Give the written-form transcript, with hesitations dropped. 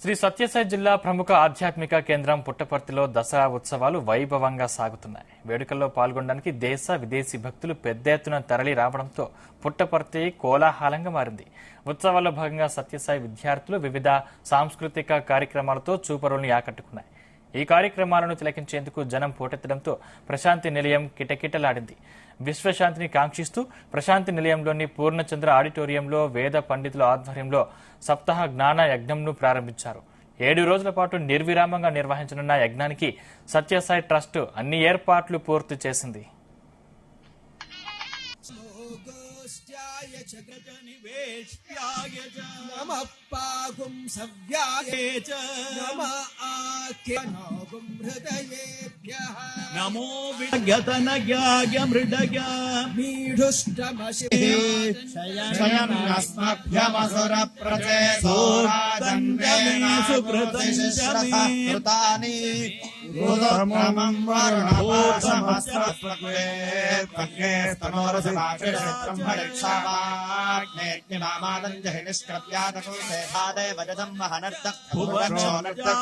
శ్రీ సత్యసాయి జిల్లా ప్రముఖ ఆధ్యాత్మిక కేంద్రం పుట్టపర్తిలో దసరా ఉత్సవాలు వైభవంగా సాగుతున్నాయి. వేడుకల్లో పాల్గొనడానికి దేశ విదేశీ భక్తులు పెద్ద ఎత్తున తరలి రావడంతో పుట్టపర్తి కోలాహలంగా మారింది. ఉత్సవాల్లో భాగంగా సత్యసాయి విద్యార్థులు వివిధ సాంస్కృతిక కార్యక్రమాలతో చూపరుల్ని ఆకట్టుకున్నాయి. ఈ కార్యక్రమాలను తిలకించేందుకు జనం పోటెత్తడంతో ప్రశాంతి నిలయం కిటకిటలాడింది. విశ్వశాంతిని కాంక్షిస్తూ ప్రశాంతి నిలయంలోని పూర్ణచంద్ర ఆడిటోరియంలో వేద పండితుల ఆధ్వర్యంలో సప్తాహ జ్ఞాన యజ్ఞంను ప్రారంభించారు. 7 రోజుల పాటు నిర్విరామంగా నిర్వహించనున్న యజ్ఞానికి సత్యసాయి ట్రస్ట్ అన్ని ఏర్పాట్లు పూర్తి చేసింది. नमो विगतनज्ञाय मृडय मीढुष्टमशयन्नस्मभ्यमसुरप्रचेतोरादन्वेन सुकृतञ्जलि रुद्रमं वरुणभूतमस्त्रस्वक्वे स्तनोरसुभाक्षिणेक्षामाग्नेऽग्निमामादञ्जहि निष्क्रव्यादकुलसेधादे वजदं वहनर्तः भुवनक्षो नर्तः